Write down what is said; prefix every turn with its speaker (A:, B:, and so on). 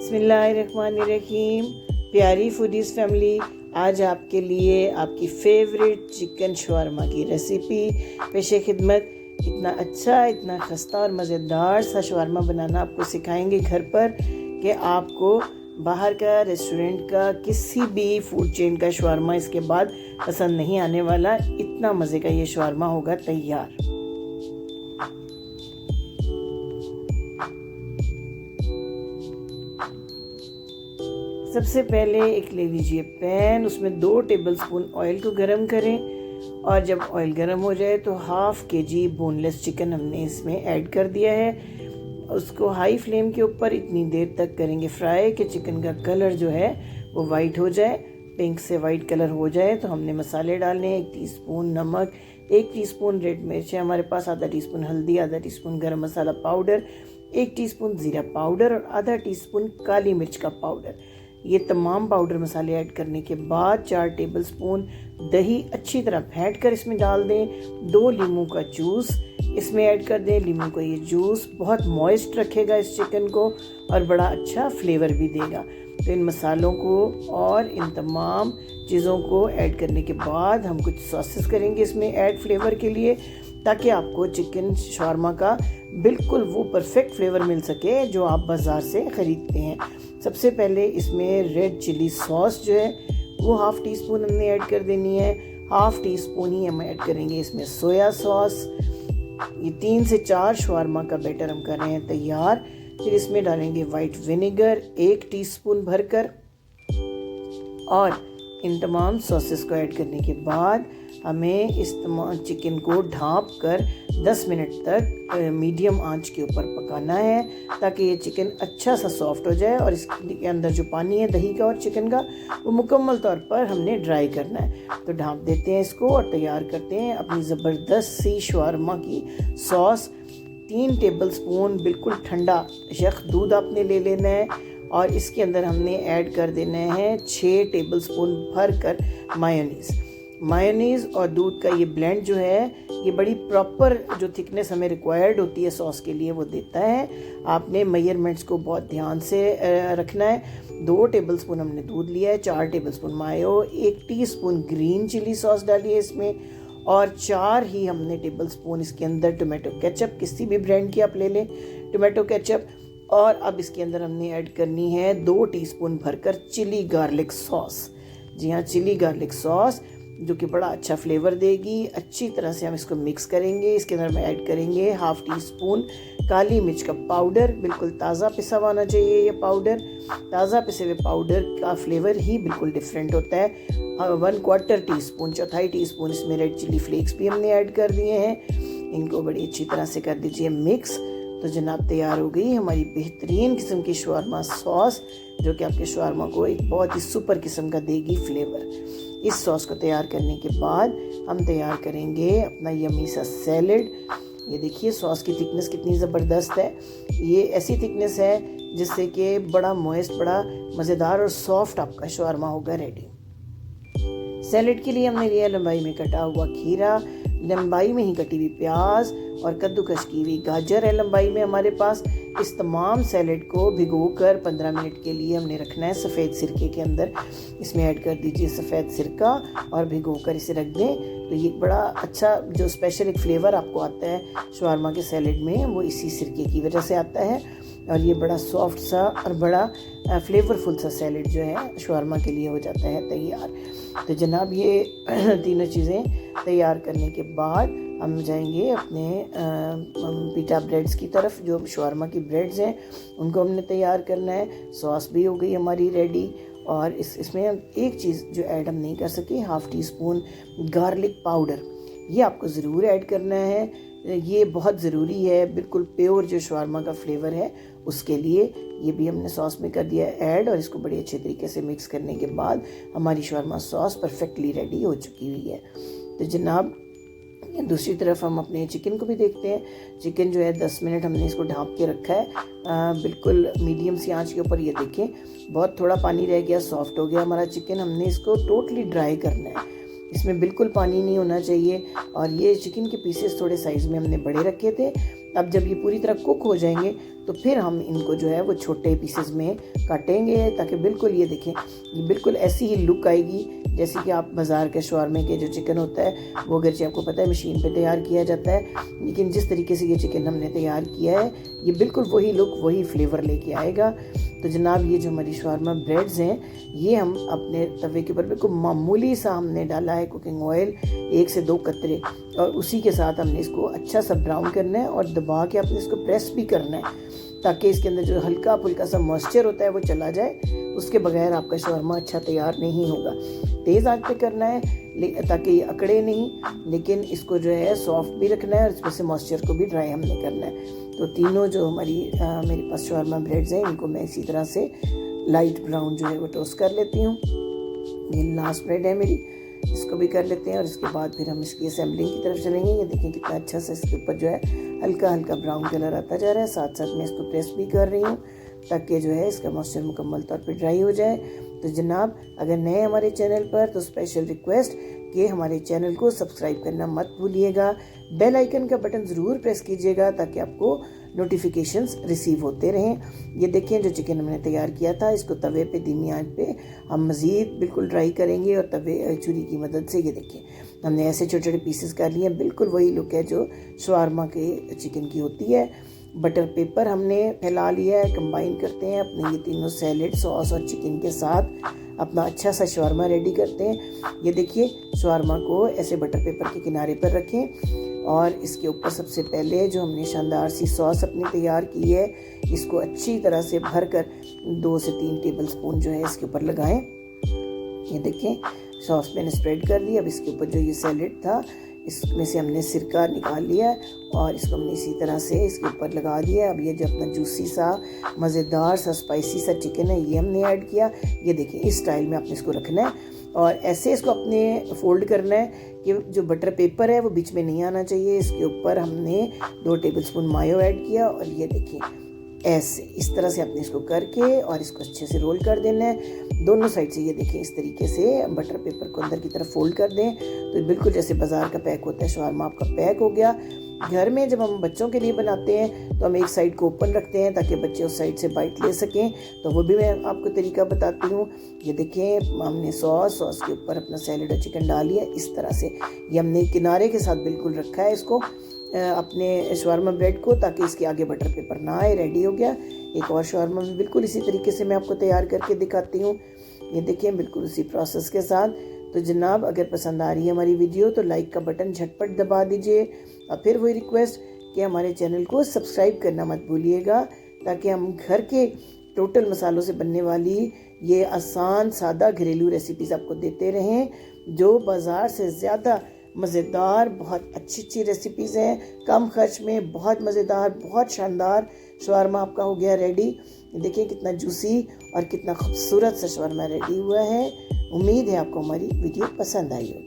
A: बिस्मिल्लाहिर्रहमानिर्रहीम। प्यारी foodies family, आज आपके लिए आपकी फेवरेट चिकन शवारमा की रेसिपी पेशे खिदमत। इतना अच्छा, इतना खस्ता और मज़ेदार सा शवारमा बनाना आपको सिखाएंगे घर पर कि आपको बाहर का, रेस्टोरेंट का, किसी भी फूड चेन का शवारमा इसके बाद पसंद नहीं आने वाला। इतना मज़े का ये शवारमा होगा तैयार। सबसे पहले एक ले लीजिए पैन, उसमें 2 टेबलस्पून ऑयल को गरम करें और जब ऑयल गरम हो जाए तो हाफ केजी बोनलेस चिकन हमने इसमें ऐड कर दिया है। उसको हाई फ्लेम के ऊपर इतनी देर तक करेंगे फ्राई कि चिकन का कलर जो है वो वाइट हो जाए, पिंक से वाइट कलर हो जाए। तो हमने मसाले डालने हैं, 1 टीस्पून नमक, 1 टीस्पून रेड मिर्च है हमारे पास, आधा टीस्पून हल्दी, आधा टीस्पून गरम मसाला पाउडर, 1 टीस्पून ज़ीरा पाउडर और आधा टीस्पून काली मिर्च का पाउडर। ये तमाम पाउडर मसाले ऐड करने के बाद 4 टेबलस्पून दही अच्छी तरह फेंट कर इसमें डाल दें। 2 लीमू का जूस इसमें ऐड कर दें। लीमू का ये जूस बहुत मॉइस्ट रखेगा इस चिकन को और बड़ा अच्छा फ्लेवर भी देगा। तो इन मसालों को और इन तमाम चीज़ों को ऐड करने के बाद हम कुछ सॉसेस करेंगे इसमें ऐड फ्लेवर के लिए, ताकि आपको चिकन शवारमा का बिल्कुल वो परफेक्ट फ्लेवर मिल सके जो आप बाज़ार से ख़रीदते हैं। सबसे पहले इसमें रेड चिली सॉस जो है वो हाफ़ टीस्पून हमने ऐड कर देनी है। हाफ़ टीस्पून ही हम ऐड करेंगे इसमें सोया सॉस। ये 3 से 4 शवारमा का बैटर हम कर रहे हैं तैयार। फिर इसमें डालेंगे वाइट विनेगर 1 टीस्पून भरकर और इन तमाम सॉसेस को ऐड करने के बाद हमें इस तमाम चिकन को ढाँप कर 10 मिनट तक मीडियम आंच के ऊपर पकाना है, ताकि ये चिकन अच्छा सा सॉफ्ट हो जाए और इसके अंदर जो पानी है दही का और चिकन का वो मुकम्मल तौर पर हमने ड्राई करना है। तो ढाँप देते हैं इसको और तैयार करते हैं अपनी ज़बरदस्त सी शवारमा की सॉस। 3 टेबलस्पून बिल्कुल ठंडा यख दूध आपने ले लेना है और इसके अंदर हमने ऐड कर देना है 6 टेबलस्पून भर कर मायोनीज़ और दूध का ये ब्लेंड जो है ये बड़ी प्रॉपर जो थिकनेस हमें रिक्वायर्ड होती है सॉस के लिए वो देता है। आपने मेजरमेंट्स को बहुत ध्यान से रखना है। 2 टेबलस्पून हमने दूध लिया है, 4 टेबलस्पून मायो, 1 टीस्पून ग्रीन चिली सॉस डाली है इसमें और 4 ही हमने टेबलस्पून इसके अंदर टोमेटो केचप, किसी भी ब्रांड की आप ले लें टोमेटो केचप। और अब इसके अंदर हमने ऐड करनी है 2 टीस्पून भरकर चिली गार्लिक सॉस। जी हाँ, चिली गार्लिक सॉस जो कि बड़ा अच्छा फ्लेवर देगी। अच्छी तरह से हम इसको मिक्स करेंगे। इसके अंदर हम ऐड करेंगे हाफ़ टीस्पून काली मिर्च का पाउडर, बिल्कुल ताज़ा पिसा हुआ होना चाहिए ये पाउडर। ताज़ा पिसे हुए पाउडर का फ्लेवर ही बिल्कुल डिफरेंट होता है। 1/4 टीस्पून, चौथाई टीस्पून इसमें रेड चिली फ्लेक्स भी हमने ऐड कर दिए हैं। इनको बड़ी अच्छी तरह से कर दीजिए मिक्स। तो जनाब तैयार हो गई हमारी बेहतरीन किस्म की शवारमा सॉस, जो कि आपके शवारमा को एक बहुत ही सुपर किस्म का देगी फ्लेवर। इस सॉस को तैयार करने के बाद हम तैयार करेंगे अपना यम्मी सा सैलेड। ये देखिए सॉस की थिकनेस कितनी ज़बरदस्त है। ये ऐसी थिकनेस है जिससे कि बड़ा मॉइस्ट, बड़ा मज़ेदार और सॉफ्ट आपका शवारमा होगा रेडी। सैलेड के लिए हमने लिया लंबाई में कटा हुआ खीरा, लंबाई में ही कटी हुई प्याज और कद्दूकस की हुई गाजर है लंबाई में हमारे पास। इस तमाम सैलेड को भिगोकर 15 मिनट के लिए हमने रखना है सफ़ेद सिरके के अंदर। इसमें ऐड कर दीजिए सफ़ेद सिरका और भिगोकर इसे रख दें। तो ये बड़ा अच्छा जो स्पेशल एक फ्लेवर आपको आता है शवारमा के सैलेड में, वो इसी सिरके की वजह से आता है। और ये बड़ा सॉफ्ट सा और बड़ा फ्लेवरफुल सा सैलेड जो है शवारमा के लिए हो जाता है तैयार। तो जनाब ये तीनों चीज़ें तैयार करने के बाद हम जाएंगे अपने पिटा ब्रेड्स की तरफ। जो शवारमा की ब्रेड्स हैं उनको हमने तैयार करना है। सॉस भी हो गई हमारी रेडी और इसमें एक चीज़ जो ऐड हम नहीं कर सके, हाफ़ टीस्पून गार्लिक पाउडर, ये आपको ज़रूर ऐड करना है। ये बहुत ज़रूरी है, बिल्कुल प्योर जो शवारमा का फ्लेवर है उसके लिए। ये भी हमने सॉस में कर दिया ऐड और इसको बड़ी अच्छे तरीके से मिक्स करने के बाद हमारी शवारमा सॉस परफेक्टली रेडी हो चुकी हुई है। तो जनाब दूसरी तरफ हम अपने चिकन को भी देखते हैं। चिकन जो है 10 मिनट हमने इसको ढाँप के रखा है बिल्कुल मीडियम सी आंच के ऊपर। ये देखें बहुत थोड़ा पानी रह गया, सॉफ्ट हो गया हमारा चिकन। हमने इसको टोटली ड्राई करना है, इसमें बिल्कुल पानी नहीं होना चाहिए। और ये चिकन के पीसेस थोड़े साइज़ में हमने बड़े रखे थे अब जब ये पूरी तरह कुक हो जाएंगे तो फिर हम इनको जो है वो छोटे पीसेस में काटेंगे, ताकि बिल्कुल ये देखें, ये बिल्कुल ऐसी ही लुक आएगी जैसे कि आप बाज़ार के शवारमे के जो चिकन होता है वो अगरचे आपको पता है मशीन पे तैयार किया जाता है, लेकिन जिस तरीके से ये चिकन हमने तैयार किया है ये बिल्कुल वही लुक वही फ्लेवर लेके आएगा। तो जनाब ये जो हमारी शवारमा ब्रेड्स हैं ये हम अपने तवे के ऊपर बिल्कुल मामूली सा हमने डाला है कुकिंग ऑयल, 1 से 2 कतरे, और उसी के साथ हमने इसको अच्छा सा ब्राउन करना है और दबा के आपने इसको प्रेस भी करना है ताकि इसके अंदर जो हल्का फुल्का सा मॉइस्चर होता है वो चला जाए। उसके बगैर आपका शवारमा अच्छा तैयार नहीं होगा। तेज़ आंच पे करना है ताकि ये अकड़े नहीं, लेकिन इसको जो है सॉफ्ट भी रखना है और इसमें से मॉइस्चर को भी ड्राई हमने करना है। तो तीनों जो मेरे पास शवारमा ब्रेड्स हैं इनको मैं इसी तरह से लाइट ब्राउन जो है वो टोस्ट कर लेती हूँ। ये लास्ट ब्रेड है मेरी, इसको भी कर लेते हैं और इसके बाद फिर हम इसकी असेंबलिंग की तरफ चलेंगे। ये देखें कितना अच्छा से इसके ऊपर जो है हल्का हल्का ब्राउन कलर आता जा रहा है, साथ साथ मैं इसको प्रेस भी कर रही हूँ ताकि जो है इसका मॉइस्चर मुकम्मल तौर पे ड्राई हो जाए। तो जनाब अगर नए हमारे चैनल पर तो स्पेशल रिक्वेस्ट कि हमारे चैनल को सब्सक्राइब करना मत भूलिएगा, बेल आइकन का बटन ज़रूर प्रेस कीजिएगा ताकि आपको नोटिफिकेशंस रिसीव होते रहें। ये देखें जो चिकन हमने तैयार किया था इसको तवे पे धीमी आंच पे हम मज़ीद बिल्कुल ड्राई करेंगे और तवे छुरी की मदद से ये देखें हमने ऐसे छोटे छोटे पीसेस कर लिए हैं। बिल्कुल वही लुक है जो शवारमा के चिकन की होती है। बटर पेपर हमने फैला लिया है, कंबाइन करते हैं अपने ये तीनों सैलेड सॉस और चिकन के साथ अपना अच्छा सा शवारमा रेडी करते हैं। ये देखिए शवारमा को ऐसे बटर पेपर के किनारे पर रखें और इसके ऊपर सबसे पहले जो हमने शानदार सी सॉस अपनी तैयार की है इसको अच्छी तरह से भर कर 2 से 3 टेबल स्पून जो है इसके ऊपर लगाएं। ये देखें सॉस मैंने स्प्रेड कर ली। अब इसके ऊपर जो ये सैलेड था इसमें से हमने सिरका निकाल लिया और इसको हमने इसी तरह से इसके ऊपर लगा दिया। अब ये जो अपना जूसी सा मज़ेदार सा स्पाइसी सा चिकन है ये हमने ऐड किया। ये देखिए इस स्टाइल में आपने इसको रखना है और ऐसे इसको अपने फोल्ड करना है कि जो बटर पेपर है वो बीच में नहीं आना चाहिए। इसके ऊपर हमने 2 टेबलस्पून मायो ऐड किया और ये देखिए ऐसे इस तरह से आपने इसको करके और इसको अच्छे से रोल कर देना है दोनों साइड से। ये देखें इस तरीके से बटर पेपर को अंदर की तरफ फोल्ड कर दें तो बिल्कुल जैसे बाज़ार का पैक होता है शवारमा आपका पैक हो गया। घर में जब हम बच्चों के लिए बनाते हैं तो हम एक साइड को ओपन रखते हैं ताकि बच्चे उस साइड से बाइट ले सकें, तो वो भी मैं आपको तरीका बताती हूँ। ये देखें हमने सॉस के ऊपर अपना सैलेड और चिकन डाल लिया इस तरह से। ये हमने किनारे के साथ बिल्कुल रखा है इसको अपने शवारमा ब्रेड को ताकि इसके आगे बटर पेपर ना आए। रेडी हो गया। एक और शवारमा भी बिल्कुल इसी तरीके से मैं आपको तैयार करके दिखाती हूँ। ये देखिए बिल्कुल उसी प्रोसेस के साथ। तो जनाब अगर पसंद आ रही है हमारी वीडियो तो लाइक का बटन झटपट दबा दीजिए और फिर वही रिक्वेस्ट कि हमारे चैनल को सब्सक्राइब करना मत भूलिएगा ताकि हम घर के टोटल मसालों से बनने वाली ये आसान सादा घरेलू रेसिपीज़ आपको देते रहें जो बाज़ार से ज़्यादा मज़ेदार बहुत अच्छी रेसिपीज़ हैं, कम खर्च में बहुत मज़ेदार बहुत शानदार शवारमा आपका हो गया रेडी। देखिए कितना जूसी और कितना खूबसूरत सा शवारमा रेडी हुआ है। उम्मीद है आपको हमारी वीडियो पसंद आई होगी।